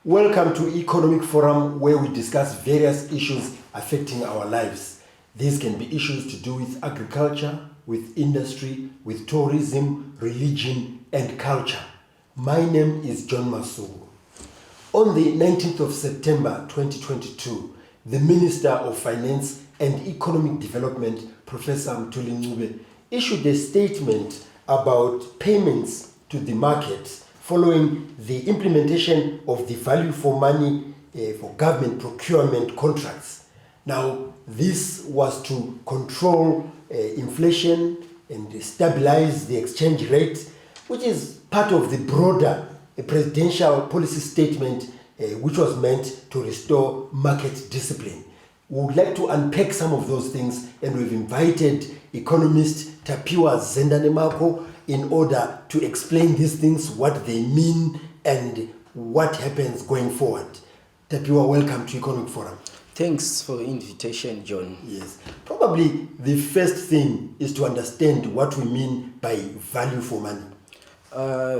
Welcome to Economic Forum, where we discuss various issues affecting our lives. These can be issues to do with agriculture, with industry, with tourism, religion, and culture. My name is John Masuku. On the 19th of September 2022, the Minister of Finance and Economic Development, Professor Mthuli Ncube, issued a statement about payments to the market following the implementation of the value for money for government procurement contracts. Now, this was to control inflation and stabilize the exchange rate, which is part of the broader presidential policy statement which was meant to restore market discipline. We would like to unpack some of those things, and we've invited economist Tapiwa Zendanemako in order to explain these things, what they mean, and what happens going forward. Tapiwa, welcome to Economic Forum. Thanks for the invitation, John. Yes. Probably the first thing is to understand what we mean by value for money.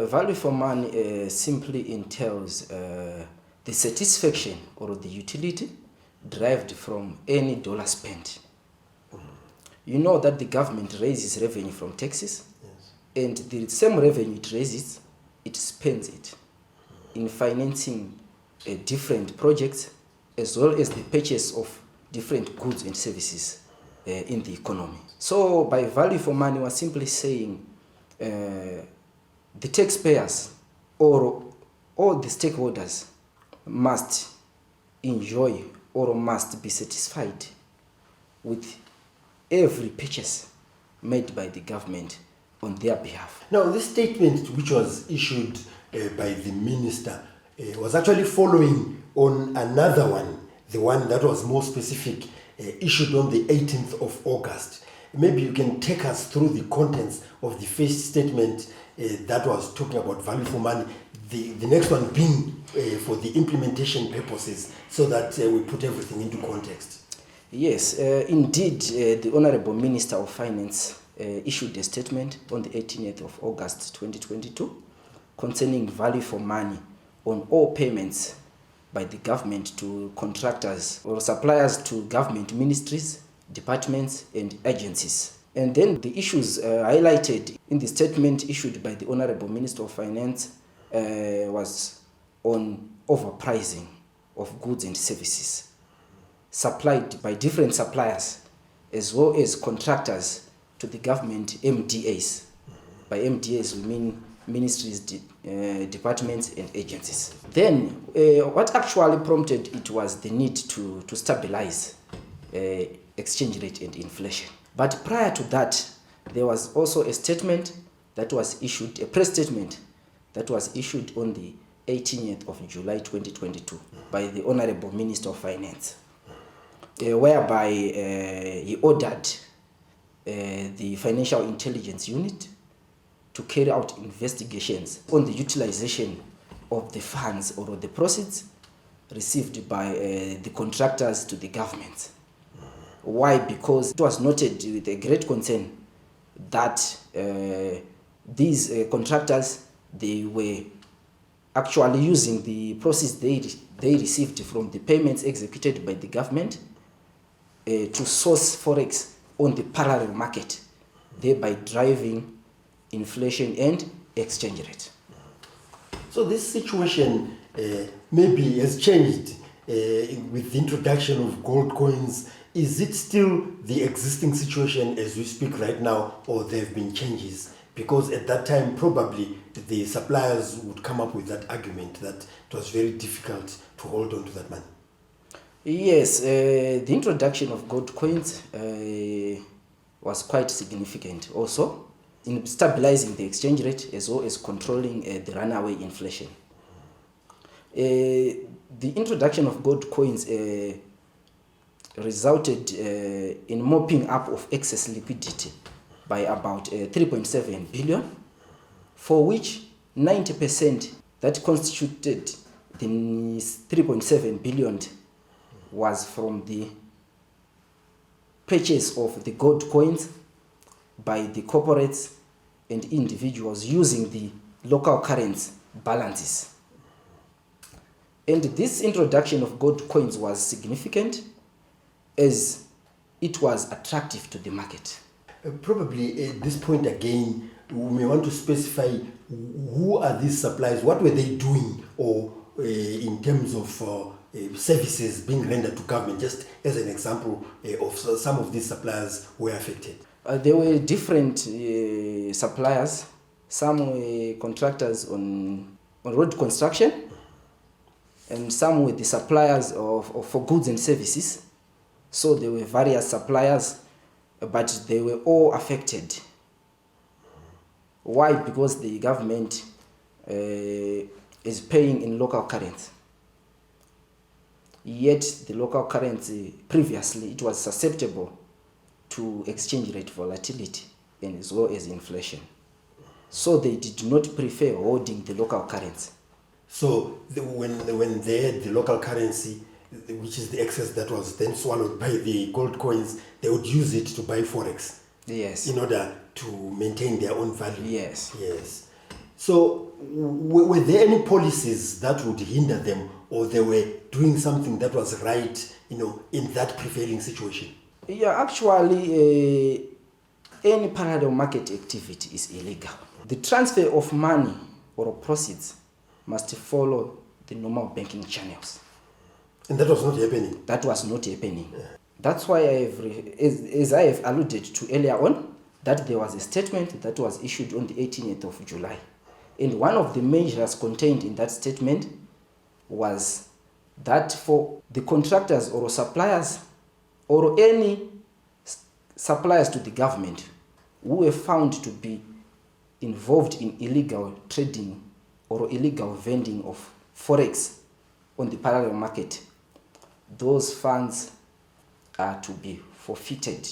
Value for money simply entails the satisfaction or the utility derived from any dollar spent. You know that the government raises revenue from taxes, and the same revenue it raises, it spends it in financing different projects, as well as the purchase of different goods and services in the economy. So by value for money, we're simply saying the taxpayers or all the stakeholders must enjoy or must be satisfied with every purchase made by the government on their behalf. Now, this statement, which was issued by the minister, was actually following on another one, the one that was more specific, issued on the 18th of August. Maybe you can take us through the contents of the first statement that was talking about value for money, the next one being for the implementation purposes, so that we put everything into context. Yes, indeed, the Honorable Minister of Finance issued a statement on the 18th of August 2022 concerning value for money on all payments by the government to contractors or suppliers to government ministries, departments, and agencies. And then the issues highlighted in the statement issued by the Honorable Minister of Finance was on overpricing of goods and services supplied by different suppliers, as well as contractors to the government MDAs. By MDAs, we mean ministries, departments, and agencies. Then, what actually prompted it was the need to stabilize exchange rate and inflation. But prior to that, there was also a statement that was issued, a press statement that was issued on the 18th of July 2022 by the Honorable Minister of Finance, whereby he ordered the Financial Intelligence Unit to carry out investigations on the utilization of the funds or the proceeds received by the contractors to the government. Why? Because it was noted with a great concern that these contractors, they were actually using the proceeds they received from the payments executed by the government to source forex on the parallel market, thereby driving inflation and exchange rate. So this situation maybe has changed with the introduction of gold coins. Is it still the existing situation as we speak right now, or there have been changes? Because at that time, probably the suppliers would come up with that argument that it was very difficult to hold on to that money. Yes, the introduction of gold coins was quite significant also in stabilizing the exchange rate, as well as controlling the runaway inflation. The introduction of gold coins resulted in mopping up of excess liquidity by about 3.7 billion, for which 90% that constituted the 3.7 billion was from the purchase of the gold coins by the corporates and individuals using the local currency balances. And this introduction of gold coins was significant as it was attractive to the market. Probably at this point again, we may want to specify who are these suppliers, what were they doing, or in terms of services being rendered to government, just as an example of some of these suppliers were affected. There were different suppliers. Some were contractors on road construction, and some were the suppliers for goods and services. So there were various suppliers, but they were all affected. Why? Because the government is paying in local currency. Yet the local currency previously it was susceptible to exchange rate volatility and as well as inflation. So they did not prefer holding the local currency. So when they had the local currency, which is the excess that was then swallowed by the gold coins, they would use it to buy forex. Yes. In order to maintain their own value. Yes. Yes. So were there any policies that would hinder them, or they were doing something that was right, in that prevailing situation? Yeah, actually, any parallel market activity is illegal. The transfer of money or proceeds must follow the normal banking channels. And that was not happening? That was not happening. Yeah. That's why as I have alluded to earlier on, that there was a statement that was issued on the 18th of July. And one of the measures contained in that statement was that for the contractors or suppliers or any suppliers to the government who were found to be involved in illegal trading or illegal vending of forex on the parallel market, those funds are to be forfeited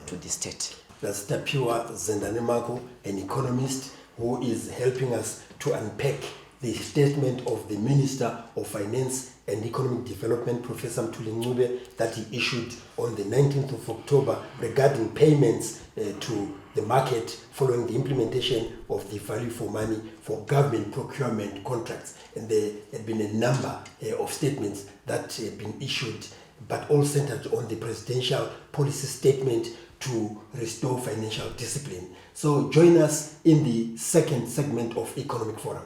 to the state. That's Tapiwa Zendanimako, an economist who is helping us to unpack the statement of the Minister of Finance and Economic Development, Professor Mthuli Ncube, that he issued on the 19th of October regarding payments to the market following the implementation of the value for money for government procurement contracts. And there had been a number of statements that had been issued, but all centered on the presidential policy statement to restore financial discipline. So join us in the second segment of Economic Forum.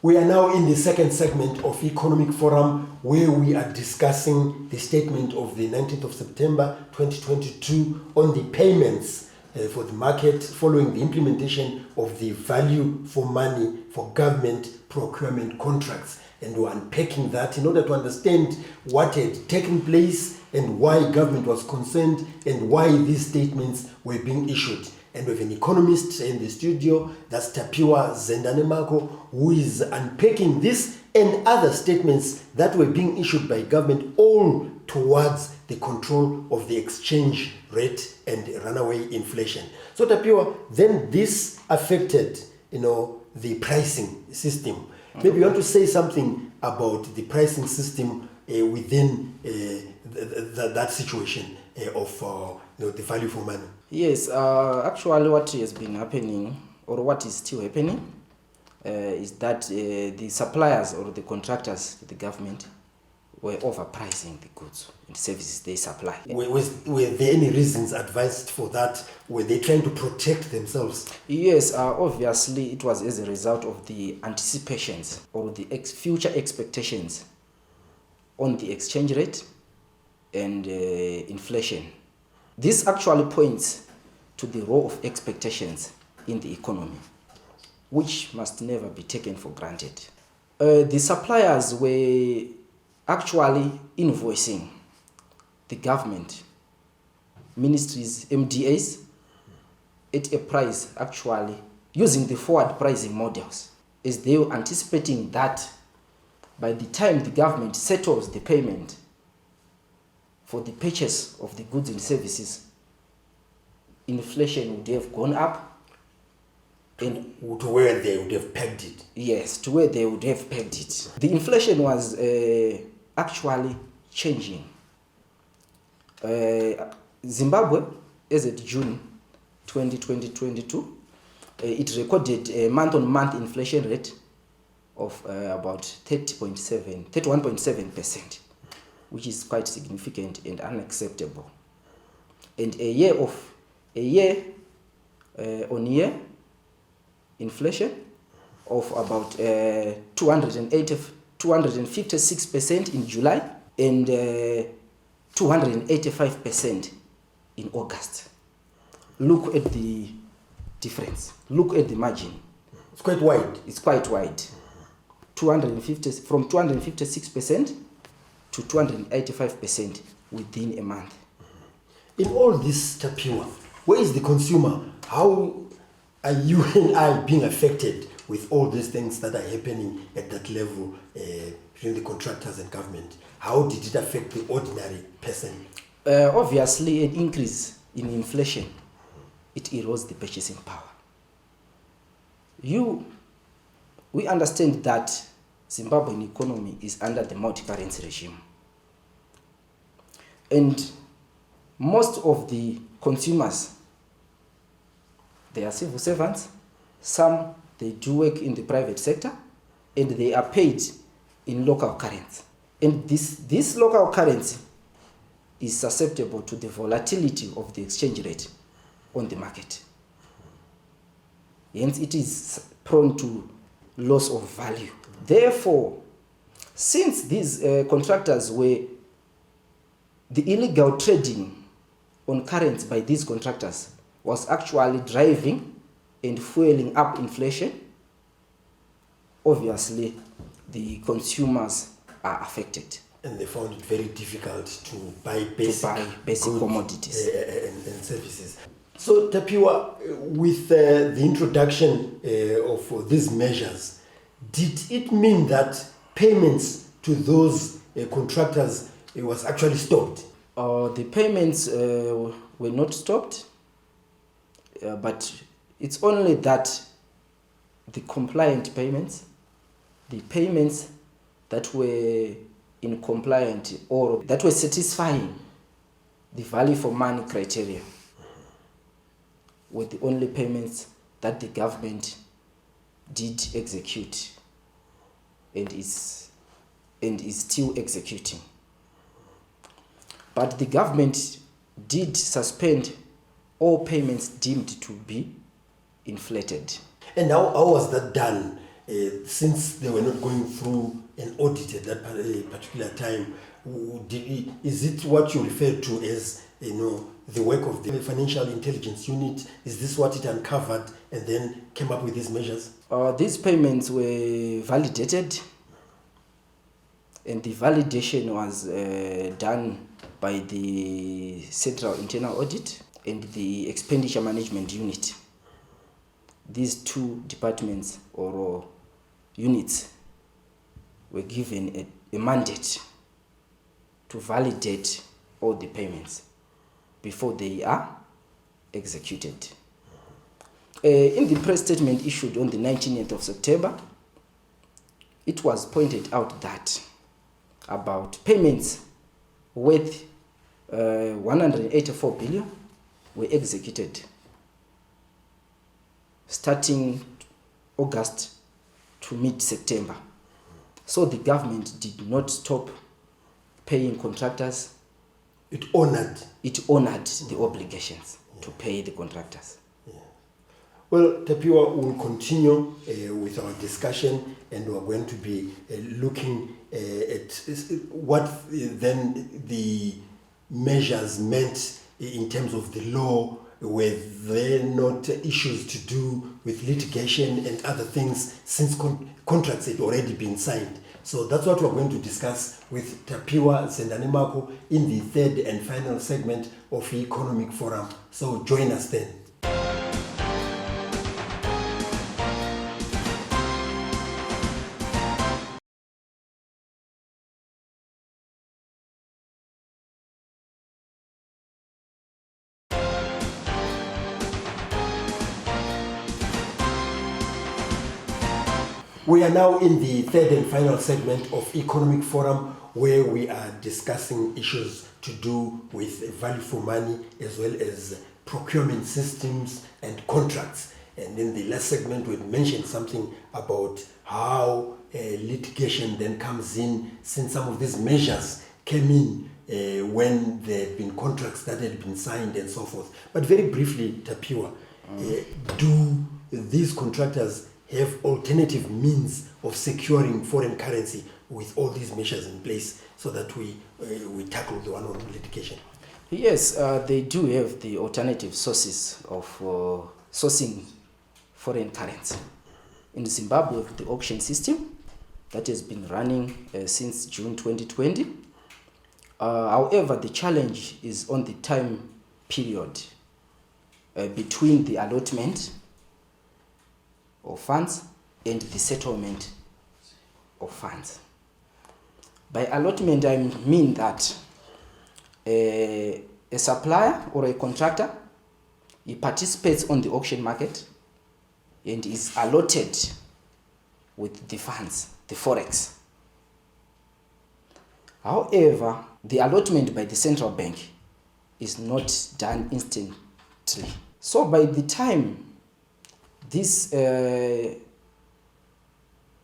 We are now in the second segment of Economic Forum, where we are discussing the statement of the 19th of September 2022 on the payments for the market following the implementation of the value for money for government procurement contracts. And we're unpacking that in order to understand what had taken place and why government was concerned and why these statements were being issued. And we have an economist in the studio, that's Tapiwa Zendanimako, who is unpacking this and other statements that were being issued by government, all towards the control of the exchange rate and runaway inflation. So Tapiwa, then this affected, the pricing system. Maybe you want to say something about the pricing system within that situation of the value for money. Yes, actually what has been happening, or what is still happening, is that the suppliers or the contractors to the government were overpricing the goods and services they supply. Were there any reasons advised for that? Were they trying to protect themselves? Yes, obviously it was as a result of the anticipations or the future expectations on the exchange rate and inflation. This actually points to the role of expectations in the economy, which must never be taken for granted. The suppliers were actually invoicing the government, ministries, MDAs, at a price actually using the forward pricing models, as they were anticipating that by the time the government settles the payment for the purchase of the goods and services, inflation would have gone up and to where they would have pegged it. yes, to where they would have pegged it. The inflation was actually changing. Zimbabwe, as at June 2022, it recorded a month-on-month inflation rate of about 31.7%, which is quite significant and unacceptable. And a year-on-year inflation of about 256% in July and 285% in August. Look at the difference. Look at the margin. It's quite wide. It's quite wide. 250 from 256% to 285% within a month. In all this, Tapiwa, where is the consumer? How are you and I being affected with all these things that are happening at that level between the contractors and government? How did it affect the ordinary person? Obviously, an increase in inflation, it erodes the purchasing power. We understand that Zimbabwean economy is under the multi-currency regime. And most of the consumers, they are civil servants. Some, they do work in the private sector, and they are paid in local currency. And this local currency is susceptible to the volatility of the exchange rate on the market. Hence, it is prone to loss of value. Therefore, since these contractors were the illegal trading on currency by these contractors was actually driving and fueling up inflation, obviously the consumers are affected. And they found it very difficult to buy basic commodities and services. So, Tapiwa, with the introduction of these measures, did it mean that payments to those contractors was actually stopped? The payments were not stopped, but it's only that the compliant payments, the payments that were in compliant or that were satisfying the value for money criteria, were the only payments that the government did execute and is still executing. But the government did suspend all payments deemed to be inflated. And how was that done? Since they were not going through an audit at that particular time, is it what you refer to as the work of the Financial Intelligence Unit? Is this what it uncovered and then came up with these measures? These payments were validated, and the validation was done by the Central Internal Audit and the Expenditure Management Unit. These two departments or units were given a mandate to validate all the payments before they are executed. In the press statement issued on the 19th of September, it was pointed out that about payments worth 184 billion were executed starting August to mid-September. So the government did not stop paying contractors. It honored the obligations to pay the contractors. Yeah. Well, Tapiwa, will continue with our discussion, and we're going to be looking at what then the measures meant in terms of the law. Were there not issues to do with litigation and other things since contracts had already been signed? So that's what we're going to discuss with Tapiwa Sendanimako in the third and final segment of the Economic Forum. So join us then. We are now in the third and final segment of Economic Forum, where we are discussing issues to do with value for money as well as procurement systems and contracts. And in the last segment, we mentioned something about how litigation then comes in, since some of these measures came in when there had been contracts that had been signed and so forth. But very briefly, Tapiwa, do these contractors have alternative means of securing foreign currency with all these measures in place so that we tackle the one on litigation? Yes, they do have the alternative sources of sourcing foreign currency. In Zimbabwe, the auction system that has been running since June 2020. However, the challenge is on the time period between the allotment of funds and the settlement of funds. By allotment, I mean that a supplier or a contractor, he participates on the auction market and is allotted with the funds, the forex. However, the allotment by the central bank is not done instantly. So by the time this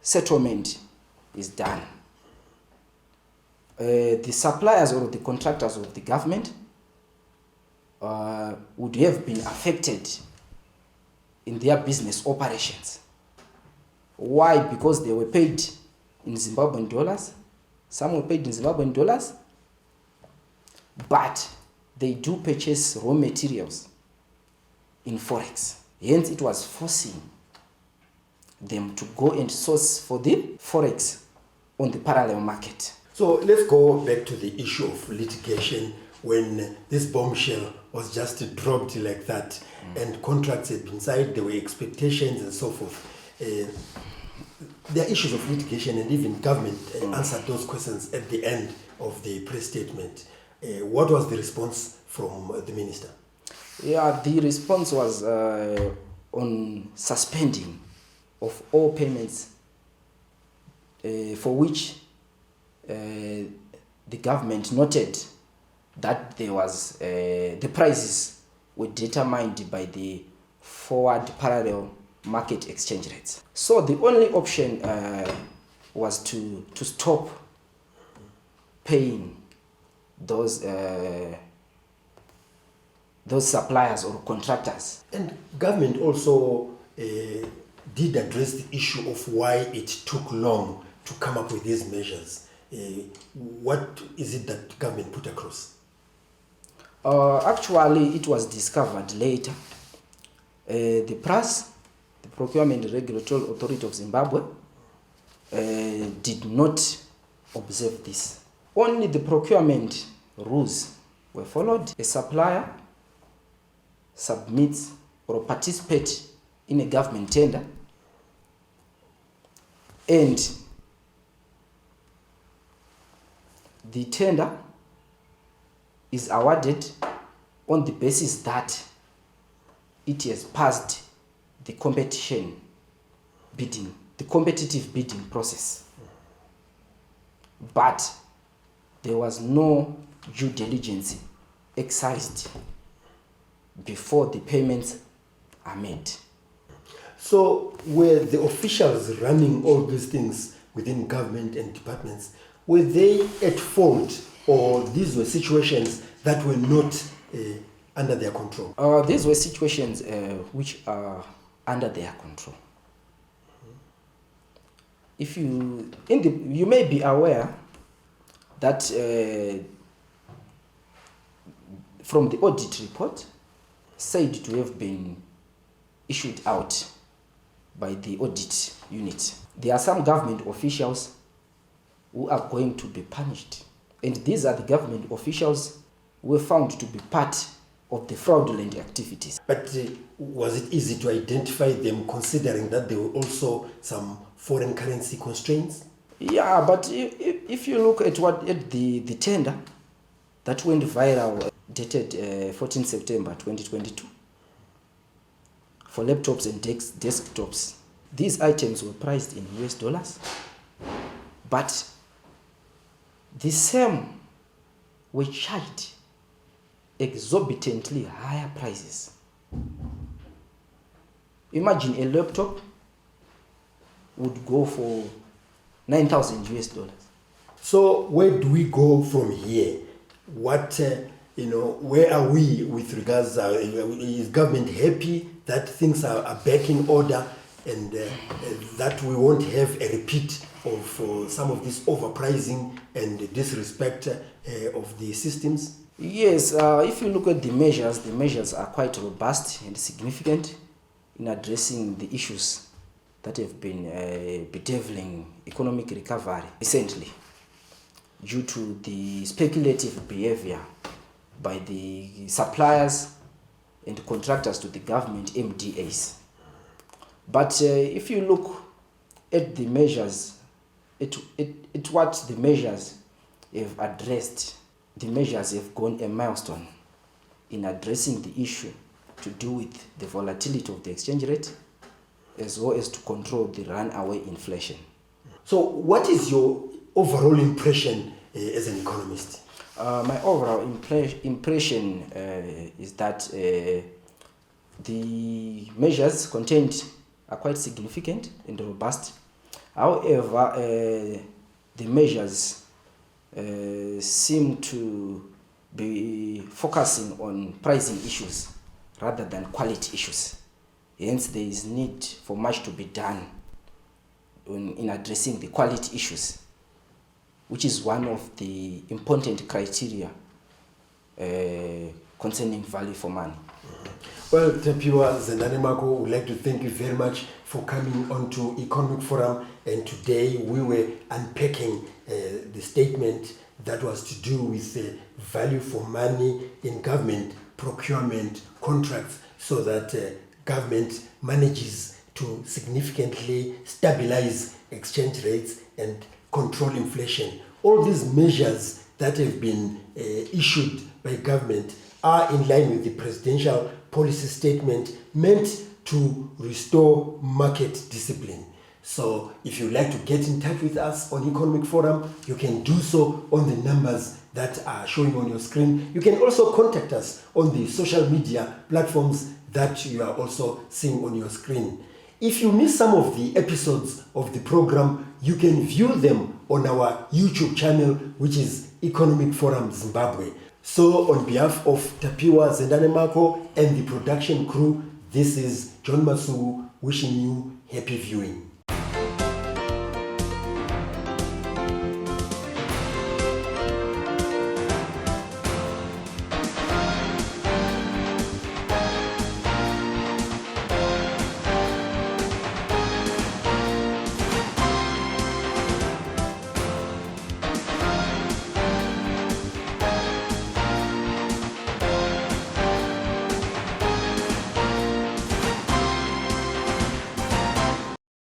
settlement is done, the suppliers or the contractors of the government would have been affected in their business operations. Why? Because they were paid in Zimbabwean dollars. Some were paid in Zimbabwean dollars, but they do purchase raw materials in forex. Hence, it was forcing them to go and source for the forex on the parallel market. So let's go back to the issue of litigation when this bombshell was just dropped like that and contracts had been signed, there were expectations and so forth. There are issues of litigation, and even government answered those questions at the end of the press statement. What was the response from the minister? Yeah, the response was on suspending of all payments for which the government noted that there was the prices were determined by the forward parallel market exchange rates. So the only option was to stop paying those suppliers or contractors. And government also did address the issue of why it took long to come up with these measures. What is it that government put across? Actually, it was discovered later. The PRAS, the Procurement Regulatory Authority of Zimbabwe, did not observe this. Only the procurement rules were followed. A supplier submits or participates in a government tender, and the tender is awarded on the basis that it has passed the competitive bidding process. But there was no due diligence exercised before the payments are made. So were the officials running all these things within government and departments, were they at fault, or these were situations that were not under their control? These were situations which are under their control. If you may be aware that from the audit report said to have been issued out by the audit unit, there are some government officials who are going to be punished. And these are the government officials who were found to be part of the fraudulent activities. But was it easy to identify them, considering that there were also some foreign currency constraints? Yeah, but if you look at the tender that went viral, dated 14 September 2022, for laptops and desktops, These items were priced in US dollars, but the same were charged exorbitantly higher prices. Imagine a laptop would go for 9,000 US dollars. So where do we go from here? What, where are we with regards, is government happy that things are back in order and that we won't have a repeat of some of this overpricing and disrespect of the systems? Yes, if you look at the measures are quite robust and significant in addressing the issues that have been bedeviling economic recovery recently due to the speculative behavior by the suppliers and contractors to the government MDAs. But if you look at the measures, at what the measures have addressed, the measures have gone a milestone in addressing the issue to do with the volatility of the exchange rate, as well as to control the runaway inflation. So what is your overall impression as an economist? My overall impression is that the measures contained are quite significant and robust. However, the measures seem to be focusing on pricing issues rather than quality issues. Hence, there is need for much to be done in addressing the quality issues, which is one of the important criteria concerning value for money. Well, Tapiwa Zendanimako, would like to thank you very much for coming onto Economic Forum, and today we were unpacking the statement that was to do with value for money in government procurement contracts, so that government manages to significantly stabilize exchange rates and control inflation. All these measures that have been issued by government are in line with the presidential policy statement meant to restore market discipline. So if you'd like to get in touch with us on Economic Forum, you can do so on the numbers that are showing on your screen. You can also contact us on the social media platforms that you are also seeing on your screen. If you miss some of the episodes of the program, you can view them on our YouTube channel, which is Economic Forum Zimbabwe. So on behalf of Tapiwa Zendanimako and the production crew, this is John Masugu wishing you happy viewing.